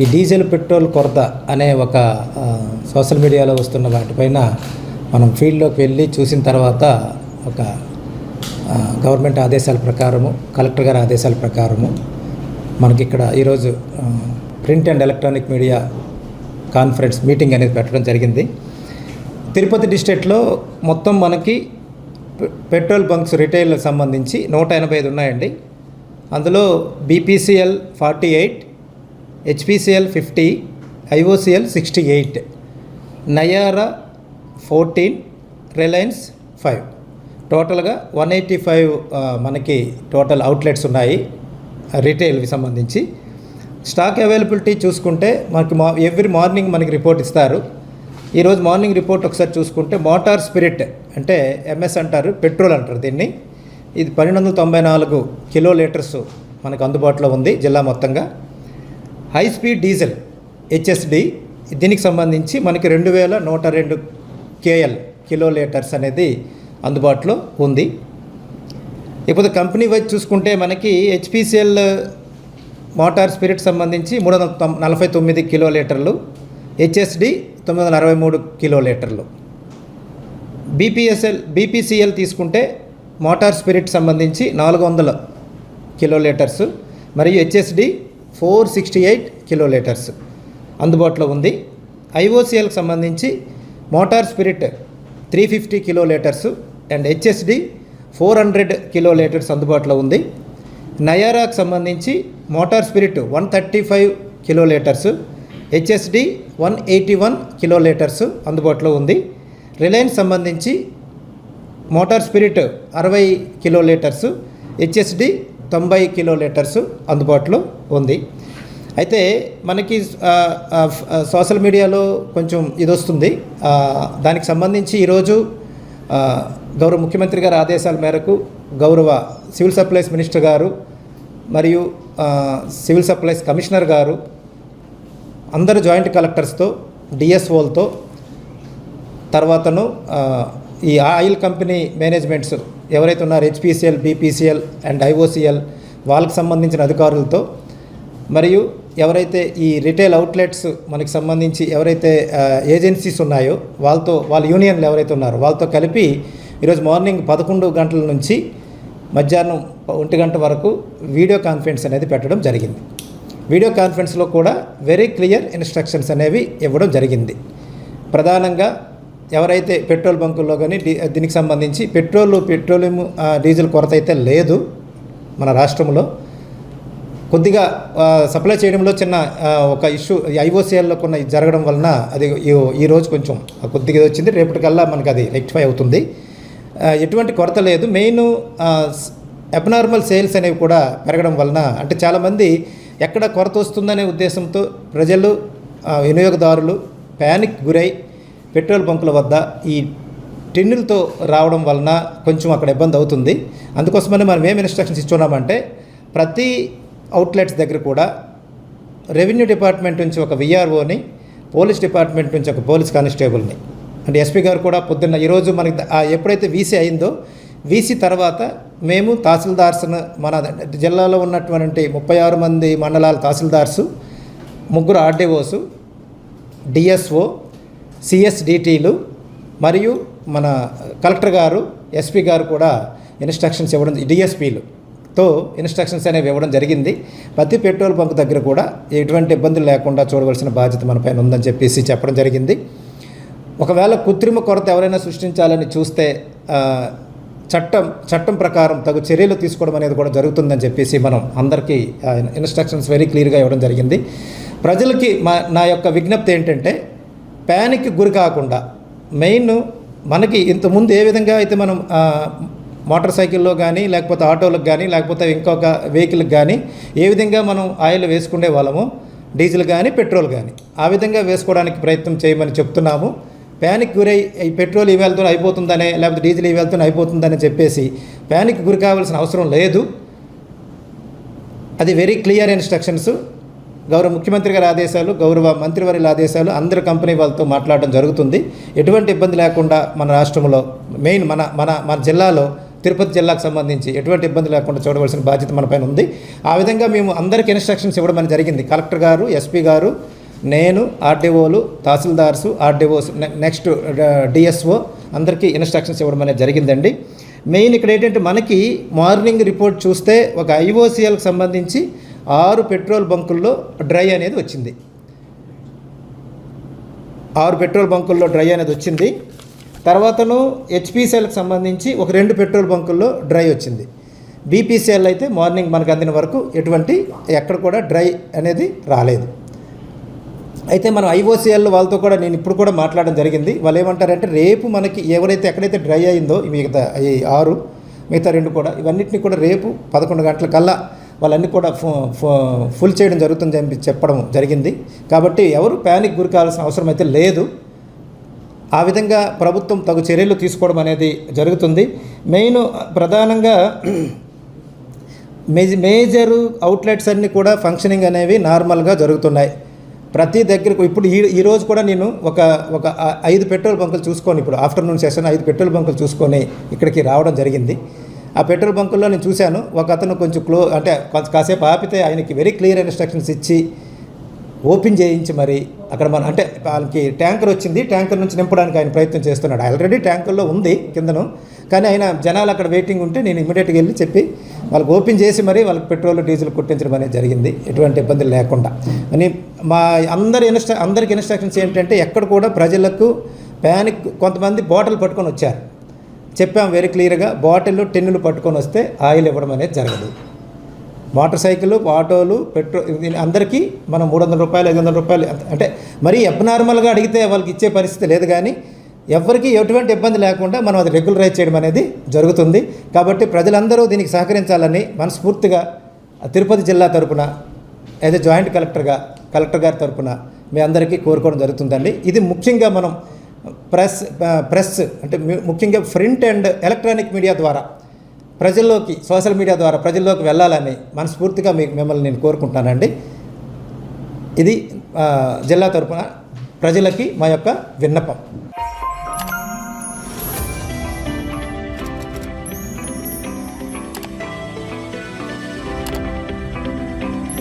ఈ diesel petrol కొరత అనే ఒక సోషల్ మీడియాలో వస్తున్న వాటిపైన మనం ఫీల్డ్లోకి వెళ్ళి చూసిన తర్వాత ఒక గవర్నమెంట్ ఆదేశాల ప్రకారము, కలెక్టర్ గారి ఆదేశాల ప్రకారము మనకి ఇక్కడ ఈరోజు print and electronic media conference meeting అనేది పెట్టడం జరిగింది. తిరుపతి డిస్ట్రిక్ట్లో మొత్తం మనకి పెట్రోల్ బంక్స్ రిటైల్ సంబంధించి 185 ఉన్నాయండి. అందులో BPCL 48, HPCL 50, IOCL 68, Nayara 14, Reliance 5, టోటల్గా 185 మనకి టోటల్ అవుట్లెట్స్ ఉన్నాయి రిటైల్కి సంబంధించి. స్టాక్ అవైలబిలిటీ చూసుకుంటే మనకి ఎవ్రీ మార్నింగ్ మనకి రిపోర్ట్ ఇస్తారు. ఈరోజు మార్నింగ్ రిపోర్ట్ ఒకసారి చూసుకుంటే మోటార్ స్పిరిట్ అంటే MS అంటారు, పెట్రోల్ అంటారు దీన్ని. ఇది 1294 కిలో లీటర్స్ మనకు అందుబాటులో ఉంది జిల్లా మొత్తంగా. హై స్పీడ్ డీజిల్ HSD దీనికి సంబంధించి మనకి 2102 కిలో లీటర్స్ అనేది అందుబాటులో ఉంది. ఇప్పుడు కంపెనీ వైజ్ చూసుకుంటే మనకి HPCL మోటార్ స్పిరిట్ సంబంధించి 349 కిలో లీటర్లు, HSD 963 కిలో లీటర్లు. BPCL తీసుకుంటే మోటార్ స్పిరిట్ సంబంధించి 400 కిలో లీటర్స్ మరియు HSD 468 కిలో లీటర్స్ అందుబాటులో ఉంది. IOCLకి సంబంధించి motor spirit 350 kilo litres and HSD 400 kilo litres అందుబాటులో ఉంది. నయారాకు సంబంధించి motor spirit 135 kilo litres, HSD 181 kilo litres అందుబాటులో ఉంది. రిలయన్స్ సంబంధించి motor spirit 60 kilo litres, HSD 90 kilo litres అందుబాటులో ఉంది. అయితే మనకి సోషల్ మీడియాలో కొంచెం ఇది వస్తుంది. దానికి సంబంధించి ఈరోజు గౌరవ ముఖ్యమంత్రి గారి ఆదేశాల మేరకు గౌరవ సివిల్ సప్లైస్ మినిస్టర్ గారు మరియు సివిల్ సప్లైస్ కమిషనర్ గారు అందరు జాయింట్ కలెక్టర్స్తో, DSOలతో, తర్వాతను ఈ ఆయిల్ కంపెనీ మేనేజ్మెంట్స్ ఎవరైతే ఉన్నారో HPCL, BPCL అండ్ IOCL వాళ్ళకి సంబంధించిన అధికారులతో, మరియు ఎవరైతే ఈ రిటైల్ అవుట్లెట్స్ మనకి సంబంధించి ఎవరైతే ఏజెన్సీస్ ఉన్నాయో వాళ్ళ యూనియన్లు ఎవరైతే ఉన్నారో వాళ్ళతో కలిపి ఈరోజు మార్నింగ్ 11 గంటల నుంచి మధ్యాహ్నం 1 గంట వరకు వీడియో కాన్ఫరెన్స్ అనేది పెట్టడం జరిగింది. వీడియో కాన్ఫరెన్స్లో కూడా వెరీ క్లియర్ ఇన్స్ట్రక్షన్స్ అనేవి ఇవ్వడం జరిగింది. ప్రధానంగా ఎవరైతే పెట్రోల్ బంకుల్లో కానీ దీనికి సంబంధించి పెట్రోలియం డీజిల్ కొరత అయితే లేదు మన రాష్ట్రంలో. కొద్దిగా సప్లై చేయడంలో చిన్న ఒక ఇష్యూ IOCLలో కొన్న జరగడం వలన అది ఈరోజు కొంచెం కొద్దిగా వచ్చింది. రేపటికల్లా మనకు అది రెక్టిఫై అవుతుంది. ఎటువంటి కొరత లేదు. మెయిన్ అబ్నార్మల్ సేల్స్ అనేవి కూడా పెరగడం వలన, అంటే చాలామంది ఎక్కడ కొరత వస్తుందనే ఉద్దేశంతో ప్రజలు, వినియోగదారులు ప్యానిక్ గురై పెట్రోల్ బంకుల వద్ద ఈ టిన్నులతో రావడం వలన కొంచెం అక్కడ ఇబ్బంది అవుతుంది. అందుకోసమని మనం ఏం ఇన్స్ట్రక్షన్స్ ఇస్తున్నామంటే ప్రతి అవుట్లెట్స్ దగ్గర కూడా రెవెన్యూ డిపార్ట్మెంట్ నుంచి ఒక VROని, పోలీస్ డిపార్ట్మెంట్ నుంచి ఒక పోలీస్ కానిస్టేబుల్ని, అంటే SP గారు కూడా పొద్దున్న ఈరోజు మనకి ఎప్పుడైతే VC అయిందో VC తర్వాత మేము తహసీల్దార్స్ను మన జిల్లాలో ఉన్నటువంటి 36 మంది మండలాల తహసీల్దార్సు, 3 RDOs, DSO, CSDTలు మరియు మన కలెక్టర్ గారు, SP గారు కూడా ఇన్స్ట్రక్షన్స్ ఇవ్వడం, DSPలతో ఇన్స్ట్రక్షన్స్ అనేవి ఇవ్వడం జరిగింది. ప్రతి పెట్రోల్ బంక్ దగ్గర కూడా ఎటువంటి ఇబ్బందులు లేకుండా చూడవలసిన బాధ్యత మన పైన ఉందని చెప్పేసి చెప్పడం జరిగింది. ఒకవేళ కృత్రిమ కొరత ఎవరైనా సృష్టించాలని చూస్తే చట్టం ప్రకారం తగు చర్యలు తీసుకోవడం అనేది కూడా జరుగుతుందని చెప్పేసి మనం అందరికీ ఇన్స్ట్రక్షన్స్ వెరీ క్లియర్గా ఇవ్వడం జరిగింది. ప్రజలకి నా యొక్క విజ్ఞప్తి ఏంటంటే ప్యానిక్ గురి కాకుండా, మెయిన్ మనకి ఇంతకుముందు ఏ విధంగా అయితే మనం మోటార్ సైకిల్లో కానీ లేకపోతే ఆటోలకు కానీ లేకపోతే ఇంకొక వెహికల్కి కానీ ఏ విధంగా మనం ఆయిల్ వేసుకునే వాళ్ళము, డీజిల్ కానీ పెట్రోల్ కానీ ఆ విధంగా వేసుకోవడానికి ప్రయత్నం చేయమని చెప్తున్నాము. ప్యానిక్ గురై ఈ పెట్రోల్ ఈ వేళతో అయిపోతుందనే లేకపోతే డీజిల్ ఈ వేళతో అయిపోతుందని చెప్పేసి ప్యానిక్ గురి కావాల్సిన అవసరం లేదు. అది వెరీ క్లియర్ ఇన్స్ట్రక్షన్స్. గౌరవ ముఖ్యమంత్రి గారి ఆదేశాలు, గౌరవ మంత్రివర్యుల ఆదేశాలు అందరు కంపెనీ వాళ్ళతో మాట్లాడడం జరుగుతుంది. ఎటువంటి ఇబ్బంది లేకుండా మన రాష్ట్రంలో, మెయిన్ మన జిల్లాలో తిరుపతి జిల్లాకు సంబంధించి ఎటువంటి ఇబ్బంది లేకుండా చూడవలసిన బాధ్యత మన పైన ఉంది. ఆ విధంగా మేము అందరికీ ఇన్స్ట్రక్షన్స్ ఇవ్వడం అనేది జరిగింది. కలెక్టర్ గారు, ఎస్పీ గారు, నేను, ఆర్డీఓలు, తహసీల్దార్సు, ఆర్డీఓస్, నెక్స్ట్ డిఎస్ఓ అందరికీ ఇన్స్ట్రక్షన్స్ ఇవ్వడం అనేది జరిగిందండి. మెయిన్ ఇక్కడ ఏంటంటే మనకి మార్నింగ్ రిపోర్ట్ చూస్తే ఒక ఐఓసీఎల్కి సంబంధించి 6 పెట్రోల్ బంకుల్లో డ్రై అనేది వచ్చింది. 6 పెట్రోల్ బంకుల్లో డ్రై అనేది వచ్చింది. తర్వాతను హెచ్పిసిఎల్కి సంబంధించి ఒక 2 పెట్రోల్ బంకుల్లో డ్రై వచ్చింది. బీపీసీఎల్ అయితే మార్నింగ్ మనకు అందిన వరకు ఎక్కడ కూడా డ్రై అనేది రాలేదు. అయితే మనం ఐఓసీఎల్ వాళ్ళతో కూడా నేను ఇప్పుడు కూడా మాట్లాడడం జరిగింది. వాళ్ళు ఏమంటారంటే రేపు మనకి ఎక్కడైతే డ్రై అయిందో మిగతా ఈ 6 మిగతా 2 కూడా ఇవన్నిటిని కూడా రేపు 11 గంటల కల్లా వాళ్ళన్నీ కూడా ఫుల్ చేయడం జరుగుతుందని చెప్పి చెప్పడం జరిగింది. కాబట్టి ఎవరు ప్యానిక్ గురి కావాల్సిన అవసరం అయితే లేదు. ఆ విధంగా ప్రభుత్వం తగు చర్యలు తీసుకోవడం అనేది జరుగుతుంది. మెయిన్ ప్రధానంగా మేజర్ అవుట్లెట్స్ అన్నీ కూడా ఫంక్షనింగ్ అనేవి నార్మల్గా జరుగుతున్నాయి. ప్రతి దగ్గరకు ఇప్పుడు ఈ రోజు కూడా నేను ఒక 5 పెట్రోల్ బంకులు చూసుకొని, ఇప్పుడు ఆఫ్టర్నూన్ సెషన్ 5 పెట్రోల్ బంకులు చూసుకొని ఇక్కడికి రావడం జరిగింది. ఆ పెట్రోల్ బంకుల్లో నేను చూశాను, ఒక అతను కొంచెం కాసేపు ఆపితే ఆయనకి వెరీ క్లియర్ ఇన్స్ట్రక్షన్స్ ఇచ్చి ఓపెన్ చేయించి మరి అక్కడ అంటే వాళ్ళకి ట్యాంకర్ వచ్చింది, ట్యాంకర్ నుంచి నింపడానికి ఆయన ప్రయత్నం చేస్తున్నాడు. ఆల్రెడీ ట్యాంకర్లో ఉంది కిందను, కానీ ఆయన జనాలు అక్కడ వెయిటింగ్ ఉంటే నేను ఇమ్మీడియట్గా వెళ్ళి చెప్పి వాళ్ళకి ఓపెన్ చేసి మరి వాళ్ళకి పెట్రోల్ డీజిల్ కొట్టించడం అనేది జరిగింది, ఎటువంటి ఇబ్బందులు లేకుండా. అని మా అందరికి ఇన్స్ట్రక్షన్స్ ఏంటంటే ఎక్కడ కూడా ప్రజలకు ప్యానిక్, కొంతమంది బాటిల్ పట్టుకొని వచ్చారు, చెప్పాం వెరీ క్లియర్గా, బాటిల్ టిన్నులు పట్టుకొని వస్తే ఆయిల్ ఇవ్వడం అనేది జరగదు. మోటార్ సైకిల్, ఆటోలు, పెట్రోల్ అందరికీ మనం 300 రూపాయలు 500 రూపాయలు అంటే మరీ అబ్నార్మల్గా అడిగితే వాళ్ళకి ఇచ్చే పరిస్థితి లేదు. కానీ ఎవరికి ఎటువంటి ఇబ్బంది లేకుండా మనం అది రెగ్యులరైజ్ చేయడం అనేది జరుగుతుంది. కాబట్టి ప్రజలందరూ దీనికి సహకరించాలని మనస్ఫూర్తిగా తిరుపతి జిల్లా తరపున యాజ్ ఎ జాయింట్ కలెక్టర్ గారి తరపున మీ అందరికీ కోరుకోవడం జరుగుతుందండి. ఇది ముఖ్యంగా మనం ప్రెస్ అంటే ముఖ్యంగా ప్రింట్ అండ్ ఎలక్ట్రానిక్ మీడియా ద్వారా ప్రజల్లోకి, సోషల్ మీడియా ద్వారా ప్రజల్లోకి వెళ్ళాలని మనస్ఫూర్తిగా మిమ్మల్ని నేను కోరుకుంటున్నానండి. ఇది జిల్లా తరపున ప్రజలకి మా యొక్క విన్నపం.